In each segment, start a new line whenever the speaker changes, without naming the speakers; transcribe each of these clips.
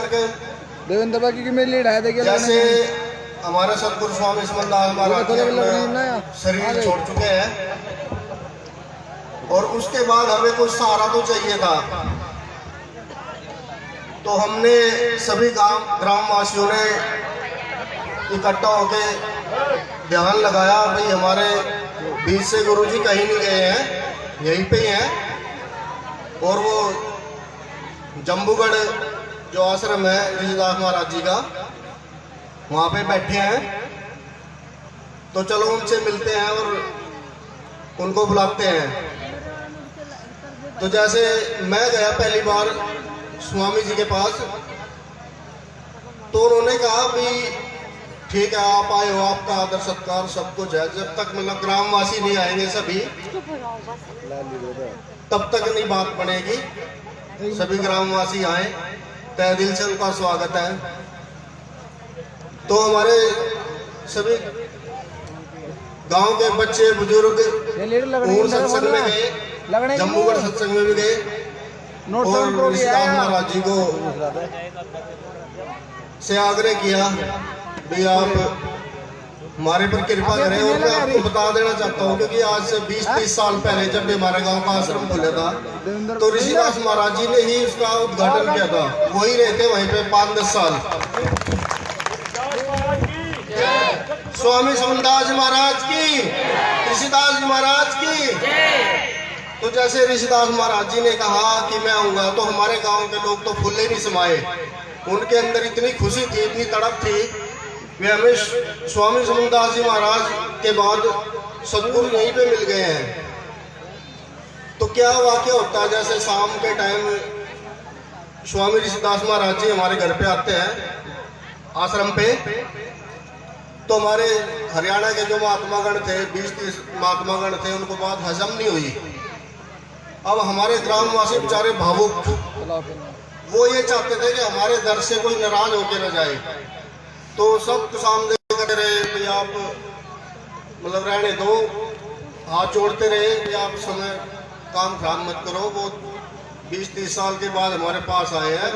तक
देवेंद्र बाकी की मेरी लीड है। देखिए
जैसे हमारे सतगुरु स्वामी समनदास महाराज शरीर छोड़ चुके हैं और उसके बाद हमें कुछ सहारा तो चाहिए था, तो हमने सभी ग्रामवासियों ने इकट्ठा होके ध्यान लगाया भाई हमारे बीच से गुरुजी कहीं नहीं गए हैं, यहीं पे ही हैं। और वो जम्बूगढ़ जो आश्रम है ऋषिदास महाराज जी का, वहाँ पे बैठे हैं, तो चलो उनसे मिलते हैं और उनको बुलाते हैं। तो जैसे मैं गया पहली बार स्वामी जी के पास, तो उन्होंने कहा भी ठीक है आप आए हो, आपका आदर सत्कार सब कुछ है, जब तक मतलब ग्रामवासी नहीं आएंगे सभी तब तक नहीं बात बनेगी। सभी ग्रामवासी आए, तहे दिल से उनका स्वागत है। तो हमारे सभी गांव के बच्चे बुजुर्ग सत्संग में गए, जम्बूगढ़ सत्संग में भी गए और ऋषिदास महाराज जी को से आग्रह किया भी आप हमारे पर कृपा करें। और मैं आपको बता देना चाहता हूँ क्योंकि आज से 20-30 साल पहले जब भी हमारे गांव का आश्रम खुला था तो ऋषिदास महाराज जी ने ही उसका उद्घाटन किया था, वही रहते वहीं पे 5-10 साल। स्वामी समनदास महाराज की, ऋषिदास महाराज की। तो जैसे ऋषिदास महाराज जी ने कहा कि मैं आऊंगा, तो हमारे गांव के लोग तो फूले नहीं समाये, उनके अंदर इतनी खुशी थी, इतनी तड़प थी। वे हमें स्वामी समनदास जी महाराज के बाद सदगुरु यहीं पे मिल गए हैं। तो क्या वाक्य होता है, जैसे शाम के टाइम स्वामी ऋषिदास महाराज जी हमारे घर पे आते हैं आश्रम पे, तो हमारे हरियाणा के जो महात्मागण थे 20-30 महात्मागण थे, उनको बात हजम नहीं हुई। अब हमारे ग्रामवासी बेचारे भावुक, वो ये चाहते थे कि हमारे दर से कोई नाराज होकर न जाए, तो सब सामने कर रहे कि आप मतलब रहने दो, हाथ जोड़ते रहे कि आप समय काम खराब मत करो। वो 20-30 साल के बाद हमारे पास आए हैं,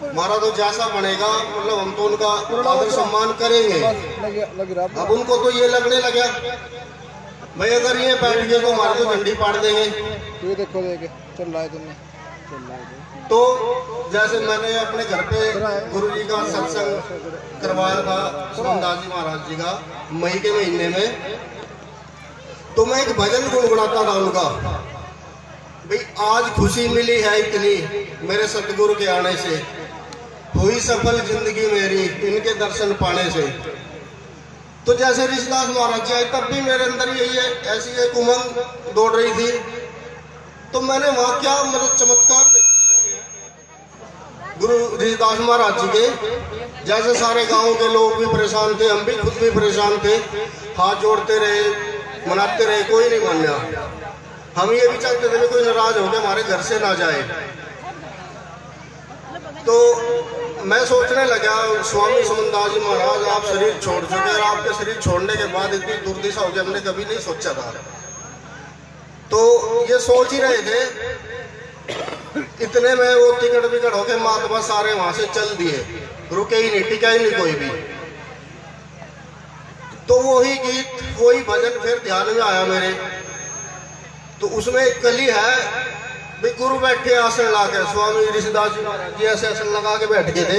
हमारा तो जैसा बनेगा मतलब हम तो उनका आदर सम्मान करेंगे। अब उनको तो ये लगने लगा भाई अगर ये बैठ गए तो हमारे को झंडी पाड़ देंगे।
देखो देखे चल रहा है तुमने,
तो जैसे मैंने अपने घर पे गुरु जी का सत्संग करवाया था समनदास जी महाराज जी का मई के महीने में, तो मैं एक भजन गुनगुनाता था उनका, भाई आज खुशी मिली है इतनी मेरे सतगुरु के आने से, हुई सफल जिंदगी मेरी इनके दर्शन पाने से। तो जैसे ऋषिदास महाराज जी आए तब भी मेरे अंदर यही है, ऐसी एक उमंग दौड़ रही थी। तो मैंने वहां क्या मतलब चमत्कार गुरु ऋषिदास महाराज जी के, जैसे सारे गांव के लोग भी परेशान थे, हम भी खुद भी परेशान थे, हाथ जोड़ते रहे, मनाते रहे, कोई नहीं माना। हम ये भी चाहते थे कि कोई नाराज होकर हमारे घर से ना जाए। तो मैं सोचने लगा स्वामी समनदास जी महाराज आप शरीर छोड़ चुके और आपके शरीर छोड़ने के बाद इतनी दुर्दशा होगी हमने कभी नहीं सोचा था। तो ये सोच ही रहे थे, इतने में वो टिकट विकट होके महात्मा सारे वहां से चल दिए, रुके ही नहीं, टिका ही नहीं कोई भी। तो वही गीत वही भजन फिर ध्यान में आया मेरे, तो उसमें एक कली है भी गुरु बैठे आसन ला के, स्वामी ऋषिदास जी महाराज जी ऐसे आसन लगा के बैठ गए थे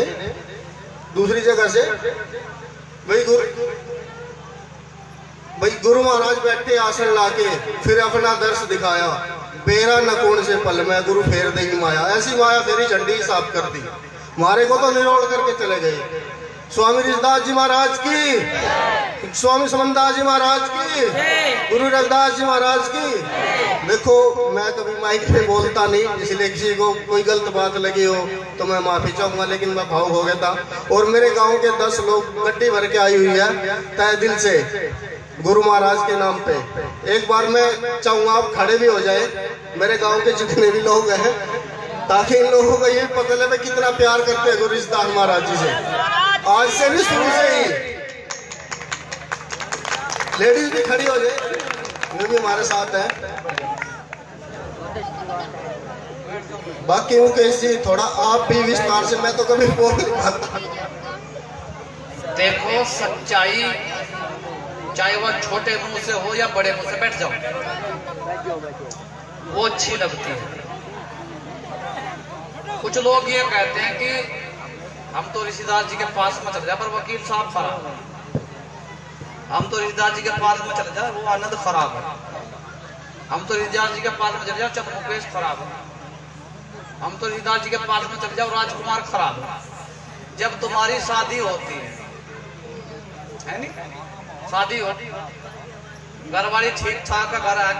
दूसरी जगह से, भाई गुरु महाराज बैठे आसन ला के फिर अपना दर्श दिखाया, बेरा नकोण से पल में गुरु फेर देगी माया, ऐसी माया फेरी झंडी साफ कर दी, हमारे को तो निरोड़ करके चले गए। स्वामी ऋषिदास जी महाराज की, स्वामी समनदास जी महाराज की, गुरु रविदास जी महाराज की। देखो मैं कभी माइक पे बोलता नहीं, इसलिए किसी को कोई गलत बात लगी हो तो मैं माफी चाहूंगा, लेकिन मैं भावुक हो गया था। और मेरे गांव के 10 लोग गड्डी भर के आई हुई है तहे दिल से गुरु महाराज के नाम पे। एक बार मैं चाहूंगा आप खड़े भी हो जाए मेरे गांव के जितने भी लोग हैं, ताकि इन लोगों को ये पता लगे कितना प्यार करते हैं गुरु ऋषिदास महाराज जी से। आज से भी शुरू से ही लेडीज भी खड़ी हो जाए, वो भी हमारे साथ है। बाकी हूँ कैसी थोड़ा आप भी विस्तार से, मैं तो कभी बोल नहीं पाता।
देखो सच्चाई चाहे वह छोटे मुंह से हो या बड़े मुंह से, बैठ जाओ, वो अच्छी लगती है। कुछ लोग ये कहते हैं कि हम तो ऋषिदास जी के पास में चले जाए पर वकील साहब खराब है, हम तो ऋषिदास जी के पास में चले जाए वो आनंद खराब है, हम तो ऋषिदास जी के पास में चले जाओ चंद्र मुकेश खराब है, हम तो ऋषिदास जी के पास में चले जाओ राजकुमार खराब है। जब तुम्हारी शादी होती है नहीं, शादी होती, घर वाली ठीक ठाक का घर है,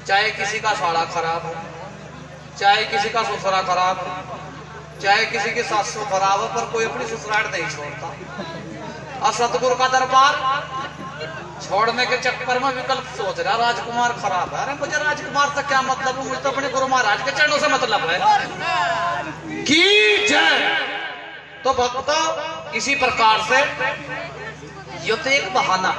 चाहे किसी का साड़ा खराब हो, चाहे किसी का ससुरा खराब हो, चाहे किसी की सासू खराब हो, पर कोई अपनी ससुराल नहीं छोड़ता। और सतगुरु का दरबार छोड़ने के चक्कर में विकल्प सोच रहा राजकुमार खराब है। अरे मुझे राजकुमार से क्या मतलब है, मुझे तो अपने गुरु महाराज के चरणों से मतलब है कि जय। तो भक्तों इसी प्रकार से ये तो एक बहाना।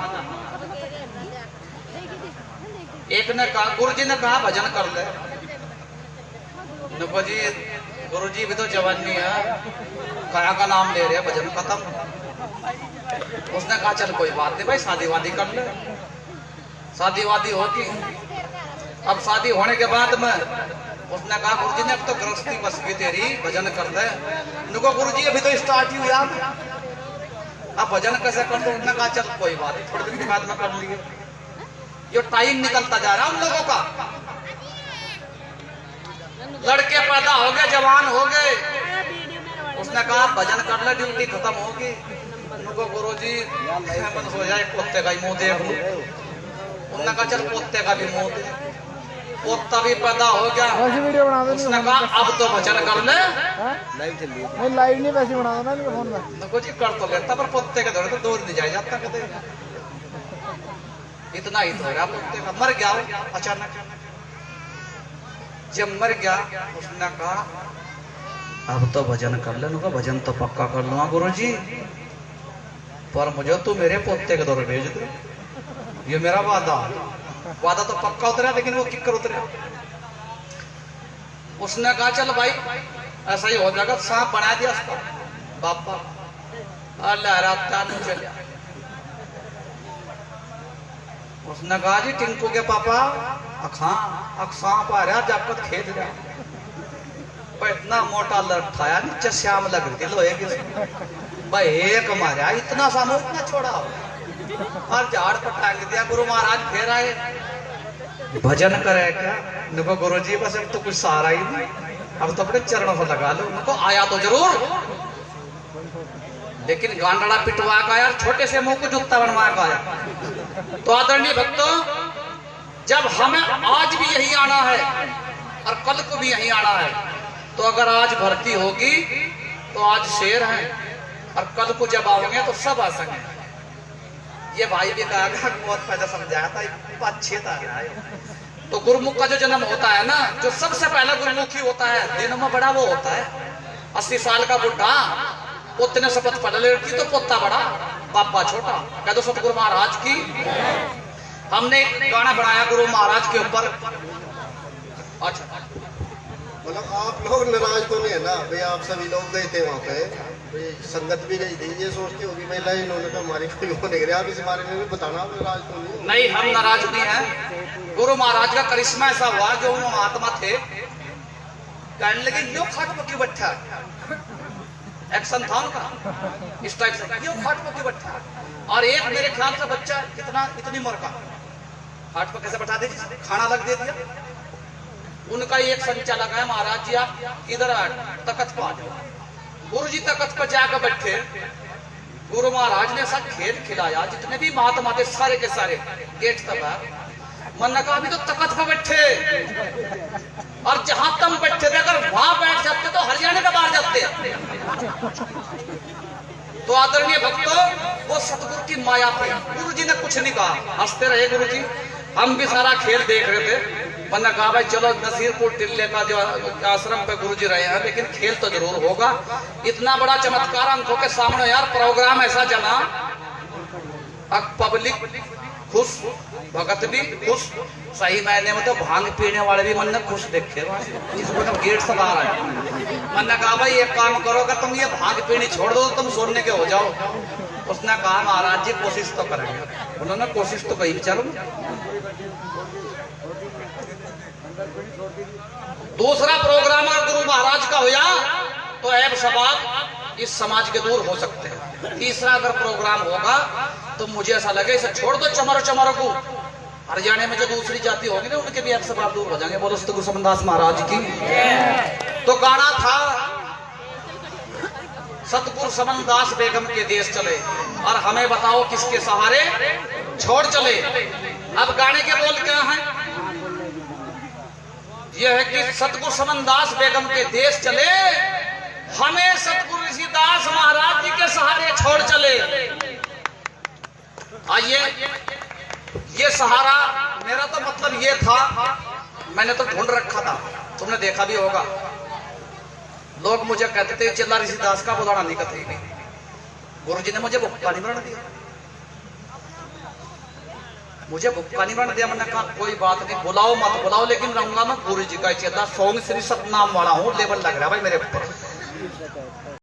एक ने कहा, गुरु जी ने कहा भजन कर ले। नुको जी गुरु जी भी तो जवानी है, कया का नाम ले रहे हैं, भजन खत्म। उसने कहा चल कोई बात नहीं भाई, शादी वादी कर ले। शादी वादी होगी। अब शादी होने के बाद में उसने कहा गुरु जी ने अब तो गृहस्थी बस गई तेरी, भजन कर ले। नुको गुरु जी अभी तो स्टार्ट ही हुआ, अब भजन कैसे कर दो। उसने कहा चल कोई बात नहीं, थोड़े दिन के बाद में कर लिए। जो टाइम निकलता जा रहा है उन लोगों का, लड़के पैदा हो गए, जवान हो गए। उसने कहा भजन कर ले, ड्यूटी खत्म होगी। उनको गुरु जी मन हो जाए पोते का ही मुंह देख लूं। उन्होंने कहा चल पोते का भी मुंह दे। पोता भी पैदा हो गया।
वीडियो बना दो।
उसने कहा अब तो भजन कर ले।
लाइव चल रही है। नहीं लाइव नहीं, वैसे बना दो ना इनके फोन में।
उनको जी कर तो लेता पर पोते के दौरे तो दूर नहीं जाया जाता कदे। इतना ही तो है, पोते का मर गया अचानक। जब मर गया उसने कहा अब तो भजन कर ले। उनका भजन तो पक्का कर लूंगा गुरु जी, पर मुझे तू मेरे पोते के दौरे भेज दे, ये मेरा वादा। वादा तो पक्का उतरा, लेकिन वो किक्कर उतरा। उसने कहा चल भाई ऐसा ही हो जाएगा। सांप बना दिया उसका बापा, लहराता नहीं चलिया। उसने कहा जी टिंकू के पापा सांप आ रहा, जब खेत रहा पर इतना मोटा लठाया, नीचे श्याम लग रही थी लोहे की भाई, एक मारा इतना सा मुंह इतना छोड़ा और झाड़ पर टांग दिया। गुरु महाराज फिर आए, भजन करे क्या? उनको गुरु जी बस अब तो कुछ सहारा ही नहीं, अब तो अपने चरणों से लगा लो। उनको आया तो जरूर, लेकिन गांडड़ा पिटवा का यार, छोटे से मुंह को जूता बनवा का आया। तो आदरणीय भक्तों, जब हमें आज भी यही आना है और कल को भी यही आना है, तो अगर आज भर्ती होगी तो आज शेर है, और कल को जब आओगे तो सब आ सके। ये भाई भी कहा बहुत फायदा समझाया था, अच्छे था। तो गुरुमुख का जो जन्म होता है ना, जो सबसे पहला गुरुमुखी होता है, दिनों में बड़ा वो होता है। 80 साल का बुढ़ा पोते ने शपथ पढ़ लड़की तो पोता बड़ा, पापा छोटा। कह दो सतगुरु महाराज की। हमने गाना बनाया गुरु महाराज के ऊपर। अच्छा
मतलब आप लोग नाराज तो नहीं है ना भाई? आप सभी लोग गए थे वहाँ पे, भाई संगत भी गई थी, ये सोचती होगी महिला इन्होंने तो हमारी कोई वो नहीं करी। आप इस बारे में भी बताना, आप नाराज तो नहीं?
नहीं, हम नाराज नहीं हैं। गुरु महाराज का करिश्मा ऐसा हुआ, जो वो महात्मा थे कहने लगे यो खाट पकी बट्ठा, एक्शन था उनका इस टाइप से, यो खाट पकी बट्ठा। और एक मेरे ख्याल से बच्चा कितना इतनी उम्र का खाट पर कैसे बैठा दीजिए, खाना लग दे दिया। उनका एक संचालक है, महाराज जी आप इधर तख्त पर आ जाओ। गुरु जी तख्त पर जाकर बैठे, गुरु महाराज ने ऐसा खेल खिलाया, जितने भी महात्मा थे सारे के सारे गेट तक। मन ने कहा अभी तो तख्त पर बैठे, और जहां तुम बैठे थे अगर वहां बैठ जाते तो हरियाणा का बाहर जाते। तो आदरणीय भक्तों, वो सतगुरु की माया थी। गुरु जी ने कुछ नहीं कहा, हंसते रहे गुरु जी। हम भी सारा खेल देख रहे थे। मैंने कहा भाई चलो नसीरपुर टिल्ले का जो आश्रम पे गुरु जी रहे हैं, लेकिन खेल तो जरूर होगा। इतना बड़ा चमत्कार आंखों के सामने यार, प्रोग्राम ऐसा जमा, अब पब्लिक खुश, भगत भी खुश, सही मायने में तो भांग पीने वाले भी मन ने खुश देखे जिसको तो गेट से बाहर आए। मन ने कहा भाई एक काम करो, अगर तुम ये भांग पीनी छोड़ दो तो तुम सोने के हो जाओ। उसने कहा महाराज जी कोशिश तो करेंगे। उन्होंने कोशिश तो कही, चलो। दूसरा प्रोग्राम अगर गुरु महाराज का होया तो ऐब शबाब इस समाज के दूर हो सकते हैं। तीसरा अगर प्रोग्राम होगा तो मुझे ऐसा लगे इसे छोड़ दो चमरों को। हरियाणा में जो दूसरी जाति होगी ना उनके भी ऐब शबाब दूर हो जाएंगे। बोलो गुरु समनदास महाराज की। तो गाना था सतगुरु समनदास बेगम के देश चले और हमें बताओ किसके सहारे छोड़ चले। अब गाने के बोल क्या हैं? यह है कि सतगुरु समनदास बेगम के देश चले, हमें सतगुरु ऋषिदास महाराज जी के सहारे छोड़ चले। आइए, ये सहारा मेरा तो मतलब ये था, मैंने तो ढूंढ रखा था, तुमने देखा भी होगा। लोग मुझे कहते थे चिल्ला ऋषिदास का बुलाना नहीं कहते। गुरु जी ने मुझे भुक्का नहीं बना दिया, मुझे भुक्का नहीं बना दिया। मैंने कहा कोई बात नहीं, बुलाओ मत बुलाओ, लेकिन रहूंगा मैं गुरु जी का चेला। सौंग श्री सतनाम वाला हूँ, लेवल लग रहा है भाई मेरे ऊपर।